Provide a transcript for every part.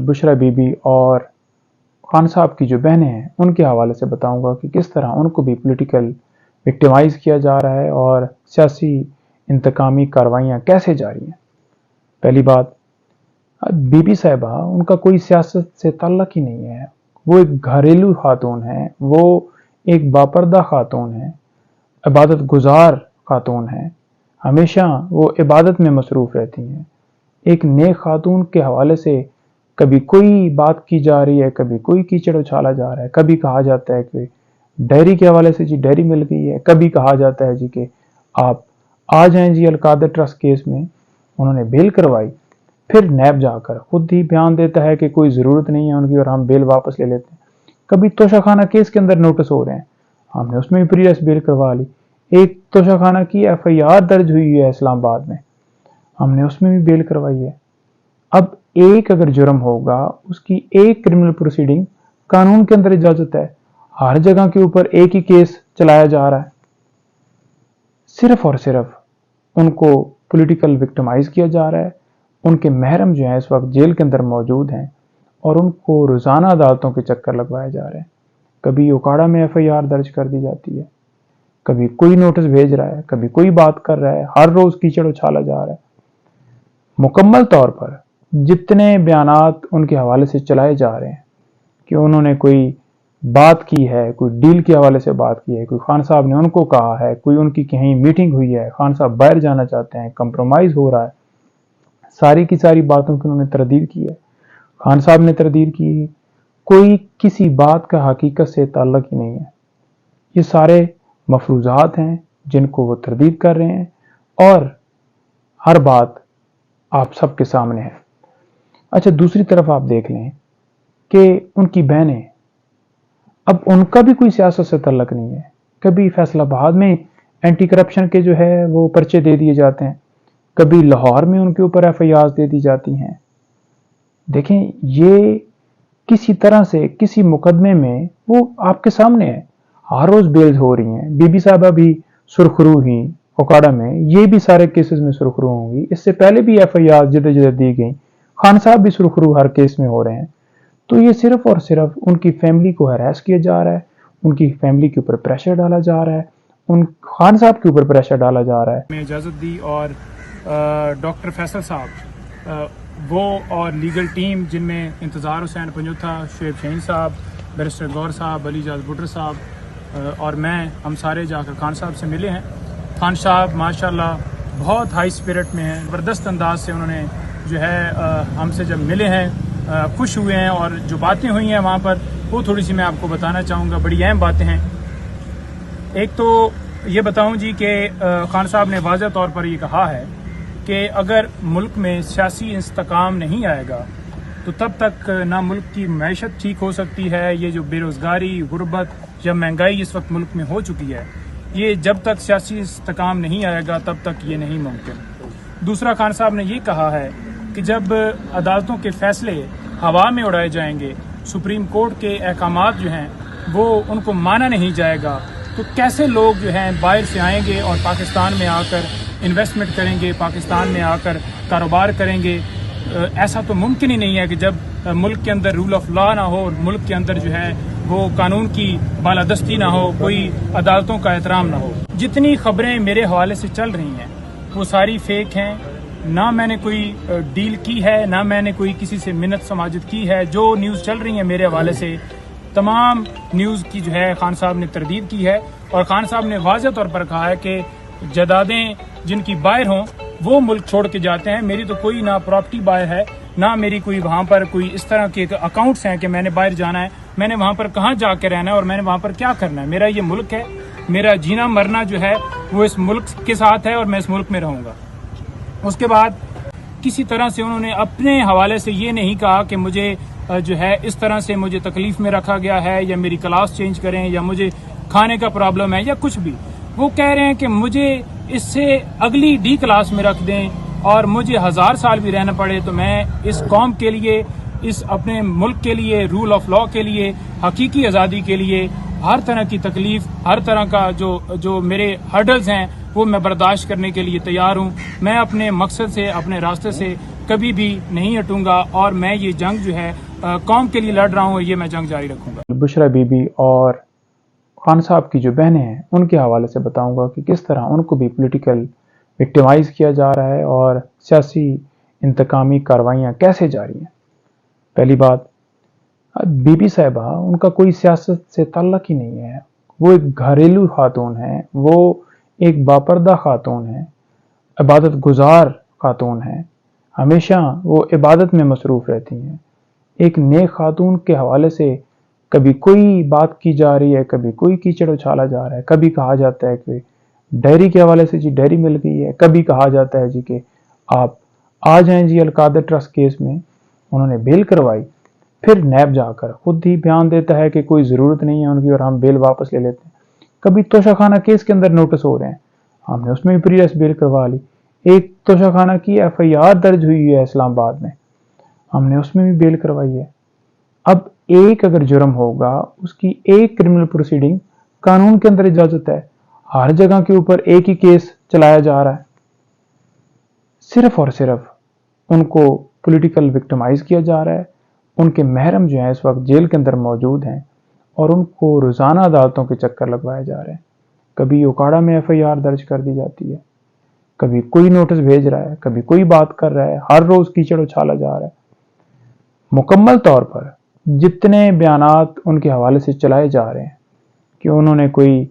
बुशरा बीबी और खान साहब की जो बहनें हैं उनके हवाले से बताऊंगा कि किस तरह उनको भी पॉलिटिकल विक्टिमाइज किया जा रहा है और सियासी इंतकामी कार्रवाइयाँ कैसे जारी हैं। पहली बात, बीबी साहिबा उनका कोई सियासत से ताल्लुक ही नहीं है। वो एक घरेलू खातून है, वो एक बापर्दा खातून है, इबादत गुजार खातून है, हमेशा वो इबादत में मसरूफ़ रहती हैं। एक नेक खातून के हवाले से कभी कोई बात की जा रही है, कभी कोई कीचड़ उछाला जा रहा है, कभी कहा जाता है कि डायरी के हवाले से जी डायरी मिल गई है, कभी कहा जाता है जी कि आप आ जाएं जी अलकादर ट्रस्ट केस में उन्होंने बेल करवाई, फिर नैब जाकर खुद ही बयान देता है कि कोई ज़रूरत नहीं है उनकी और हम बेल वापस ले लेते हैं। कभी तोशाखाना केस के अंदर नोटिस हो रहे हैं, हमने उसमें भी प्री अरेस्ट बेल करवा ली। एक तोशाखाना की FIR दर्ज हुई है इस्लामाबाद में, हमने उसमें भी बेल करवाई है। अब एक अगर जुर्म होगा उसकी एक क्रिमिनल प्रोसीडिंग कानून के अंदर इजाजत है, हर जगह के ऊपर एक ही केस चलाया जा रहा है। सिर्फ और सिर्फ उनको पॉलिटिकल विक्टिमाइज किया जा रहा है। उनके महरम जो हैं इस वक्त जेल के अंदर मौजूद हैं और उनको रोज़ाना अदालतों के चक्कर लगवाए जा रहे हैं। कभी उकाड़ा में FIR दर्ज कर दी जाती है, कभी कोई नोटिस भेज रहा है, कभी कोई बात कर रहा है, हर रोज़ कीचड़ उछाला जा रहा है। मुकम्मल तौर पर जितने बयानात उनके हवाले से चलाए जा रहे हैं कि उन्होंने कोई बात की है, कोई डील के हवाले से बात की है, कोई खान साहब ने उनको कहा है, कोई उनकी कहीं मीटिंग हुई है, खान साहब बाहर जाना चाहते हैं, कंप्रोमाइज़ हो रहा है, सारी की सारी बातों की उन्होंने तरदीद की है, खान साहब ने तरदीद की, कोई किसी बात का हकीकत से ताल्लुक ही नहीं है। ये सारे मफरूज़ात हैं जिनको वो तरदीद कर रहे हैं और हर बात आप सबके सामने है। अच्छा, दूसरी तरफ आप देख लें कि उनकी बहनें, अब उनका भी कोई सियासत से ताल्लुक नहीं है। कभी फैसलाबाद में एंटी करप्शन के जो है वो पर्चे दे दिए जाते हैं, कभी लाहौर में उनके ऊपर FIR दे दी जाती हैं। देखें, ये किसी तरह से किसी मुकदमे में वो आपके सामने है, हर रोज़ बेल्स हो रही हैं। बीबी साहबा भी सुरखरू ही उकाड़ा में, ये भी सारे केसेस में सुरखरू होंगी। इससे पहले भी FIR जदोजहद दी गई, खान साहब भी सुरखरू हर केस में हो रहे हैं। तो ये सिर्फ और सिर्फ उनकी फैमिली को हरास किया जा रहा है, उनकी फैमिली के ऊपर प्रेशर डाला जा रहा है, उन खान साहब के ऊपर प्रेशर डाला जा रहा है। में इजाज़त दी और डॉक्टर फैसल साहब वो और लीगल टीम जिनमें इंतज़ार हुसैन पंजोथा, शुएब शहीन साहब, बैरिस्टर गौर साहब, अली जाज बुटर साहब और मैं, हम सारे जाकर खान साहब से मिले हैं। खान साहब माशाल्लाह बहुत हाई स्पिरिट में हैं, ज़बरदस्त अंदाज से उन्होंने जो है हमसे जब मिले हैं खुश हुए हैं और जो बातें हुई हैं वहाँ पर वो थोड़ी सी मैं आपको बताना चाहूँगा। बड़ी अहम बातें हैं। एक तो ये बताऊँ जी कि खान साहब ने वाज़ह तौर पर ये कहा है कि अगर मुल्क में सियासी इंतकाम नहीं आएगा तो तब तक ना मुल्क की मैशत ठीक हो सकती है। ये जो बेरोज़गारी, गुर्बत या महंगाई इस वक्त मुल्क में हो चुकी है, ये जब तक सियासी इंतकाम नहीं आएगा तब तक ये नहीं मुमकिन। दूसरा, खान साहब ने ये कहा है कि जब अदालतों के फैसले हवा में उड़ाए जाएंगे, सुप्रीम कोर्ट के अहकामात जो हैं वो उनको माना नहीं जाएगा, तो कैसे लोग जो हैं बाहर से आएंगे और पाकिस्तान में आकर इन्वेस्टमेंट करेंगे, पाकिस्तान में आकर कारोबार करेंगे। ऐसा तो मुमकिन ही नहीं है कि जब मुल्क के अंदर रूल ऑफ लॉ ना हो, मुल्क के अंदर जो है वो कानून की बालादस्ती ना हो, कोई अदालतों का एहतराम ना हो। जितनी खबरें मेरे हवाले से चल रही हैं वो सारी फेक हैं। ना मैंने कोई डील की है, ना मैंने कोई किसी से मिन्नत समाजत की है। जो न्यूज़ चल रही है मेरे हवाले से, तमाम न्यूज़ की जो है खान साहब ने तरदीद की है और खान साहब ने वाज़ह तौर पर कहा है कि जदादें जिनकी बाहर हों वो मुल्क छोड़ के जाते हैं। मेरी तो कोई ना प्रॉपर्टी बाहर है, ना मेरी कोई वहाँ पर कोई इस तरह के अकाउंट्स हैं कि मैंने बाहर जाना है, मैंने वहाँ पर कहाँ जाके रहना है और मैंने वहाँ पर क्या करना है। मेरा ये मुल्क है, मेरा जीना मरना जो है वो इस मुल्क के साथ है और मैं इस मुल्क में रहूँगा। उसके बाद किसी तरह से उन्होंने अपने हवाले से ये नहीं कहा कि मुझे जो है इस तरह से मुझे तकलीफ में रखा गया है या मेरी क्लास चेंज करें या मुझे खाने का प्रॉब्लम है या कुछ भी। वो कह रहे हैं कि मुझे इससे अगली D क्लास में रख दें और मुझे 1000 साल भी रहना पड़े तो मैं इस कौम के लिए, इस अपने मुल्क के लिए, रूल ऑफ लॉ के लिए, हकीकी आज़ादी के लिए हर तरह की तकलीफ, हर तरह का जो मेरे हर्डल्स हैं वो मैं बर्दाश्त करने के लिए तैयार हूँ। मैं अपने मकसद से, अपने रास्ते से کبھی بھی نہیں ہٹوں گا اور میں یہ جنگ جو ہے قوم کے لیے لڑ رہا ہوں اور یہ میں جنگ جاری رکھوں گا۔ بشرا بی بی اور خان صاحب کی جو بہنیں ہیں ان کے حوالے سے بتاؤں گا کہ کس طرح ان کو بھی پولیٹیکل وکٹیمائز کیا جا رہا ہے اور سیاسی انتقامی کاروائیاں کیسے جاری ہیں۔ پہلی بات، بی بی صاحبہ ان کا کوئی سیاست سے تعلق ہی نہیں ہے، وہ ایک گھریلو خاتون ہیں، وہ ایک باپردہ خاتون ہیں، عبادت گزار خاتون ہیں، ہمیشہ وہ عبادت میں مصروف رہتی ہیں۔ ایک نیک خاتون کے حوالے سے کبھی کوئی بات کی جا رہی ہے، کبھی کوئی کیچڑ اچھالا جا رہا ہے، کبھی کہا جاتا ہے کہ ڈائری کے حوالے سے جی ڈائری مل گئی ہے، کبھی کہا جاتا ہے جی کہ آپ آ جائیں جی القادر ٹرسٹ کیس میں انہوں نے بیل کروائی، پھر نیب جا کر خود ہی بیان دیتا ہے کہ کوئی ضرورت نہیں ہے ان کی اور ہم بیل واپس لے لیتے ہیں۔ کبھی توشہ خانہ کیس کے اندر نوٹس ہو رہے ہیں، ہم نے اس میں بھی پری ریس بیل کروا لی۔ ایک توشہ خانہ کی ایف آئی آر درج ہوئی ہے اسلام آباد میں، ہم نے اس میں بھی بیل کروائی ہے۔ اب ایک اگر جرم ہوگا اس کی ایک کرمنل پروسیڈنگ قانون کے اندر اجازت ہے، ہر جگہ کے اوپر ایک ہی کیس چلایا جا رہا ہے۔ صرف اور صرف ان کو پولیٹیکل وکٹمائز کیا جا رہا ہے۔ ان کے محرم جو ہیں اس وقت جیل کے اندر موجود ہیں اور ان کو روزانہ عدالتوں کے چکر لگوائے جا رہے ہیں۔ کبھی اوکاڑا میں ایف آئی آر درج کر دی جاتی ہے، کبھی کوئی نوٹس بھیج رہا ہے، کبھی کوئی بات کر رہا ہے، ہر روز کیچڑ اچھالا جا رہا ہے۔ مکمل طور پر جتنے بیانات ان کے حوالے سے چلائے جا رہے ہیں کہ انہوں نے کوئی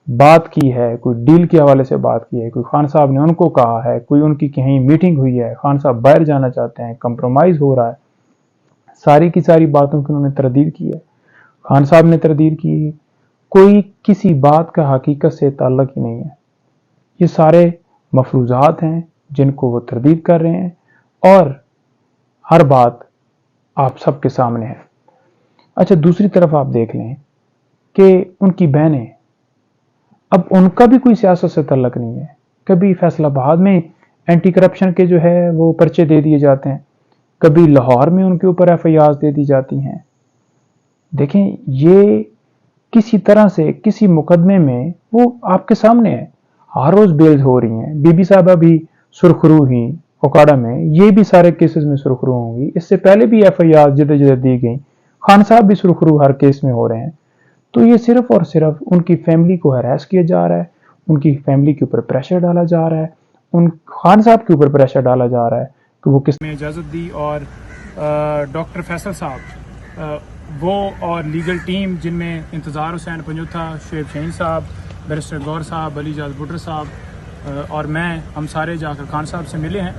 بات کی ہے، کوئی ڈیل کے حوالے سے بات کی ہے، کوئی خان صاحب نے ان کو کہا ہے، کوئی ان کی کہیں میٹنگ ہوئی ہے، خان صاحب باہر جانا چاہتے ہیں، کمپرومائز ہو رہا ہے، ساری کی ساری باتوں کی انہوں نے تردید کی ہے، خان صاحب نے تردید کی، کوئی کسی بات کا حقیقت سے تعلق ہی نہیں ہے۔ یہ سارے مفروضات ہیں جن کو وہ تردید کر رہے ہیں اور ہر بات آپ سب کے سامنے ہے۔ اچھا، دوسری طرف آپ دیکھ لیں کہ ان کی بہنیں، اب ان کا بھی کوئی سیاست سے تعلق نہیں ہے۔ کبھی فیصل آباد میں اینٹی کرپشن کے جو ہے وہ پرچے دے دیے جاتے ہیں، کبھی لاہور میں ان کے اوپر ایف آئی آر دے دی جاتی ہیں۔ دیکھیں، یہ کسی طرح سے کسی مقدمے میں وہ آپ کے سامنے ہے، ہر روز بیلز ہو رہی ہیں۔ بی بی صاحبہ بھی سرخرو ہی اوکاڑا میں، یہ بھی سارے کیسز میں سرخرو ہوں گی۔ اس سے پہلے بھی ایف آئی آر جدہ جدہ دی گئی، خان صاحب بھی سرخرو ہر کیس میں ہو رہے ہیں۔ تو یہ صرف اور صرف ان کی فیملی کو ہراس کیا جا رہا ہے، ان کی فیملی کے اوپر پریشر ڈالا جا رہا ہے، ان خان صاحب کے اوپر پریشر ڈالا جا رہا ہے کہ وہ کس میں اجازت دی اور ڈاکٹر فیصل صاحب وہ اور لیگل ٹیم جن میں انتظار حسین پنجوتھا، شعیب شہین صاحب، بیرسٹر گور صاحب، علی جاز بٹر صاحب اور میں، ہم سارے جا کر خان صاحب سے ملے ہیں۔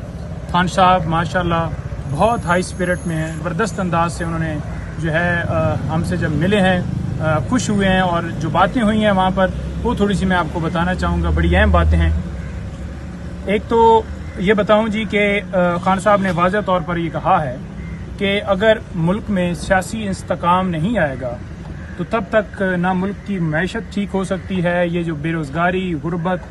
خان صاحب ماشاءاللہ بہت ہائی اسپرٹ میں ہیں، زبردست انداز سے انہوں نے جو ہے ہم سے جب ملے ہیں خوش ہوئے ہیں، اور جو باتیں ہوئی ہیں وہاں پر وہ تھوڑی سی میں آپ کو بتانا چاہوں گا، بڑی اہم باتیں ہیں۔ ایک تو یہ بتاؤں جی کہ خان صاحب نے واضح طور پر یہ کہا ہے کہ اگر ملک میں سیاسی استحکام نہیں آئے گا تو تب تک نہ ملک کی معیشت ٹھیک ہو سکتی ہے، یہ جو بے روزگاری، غربت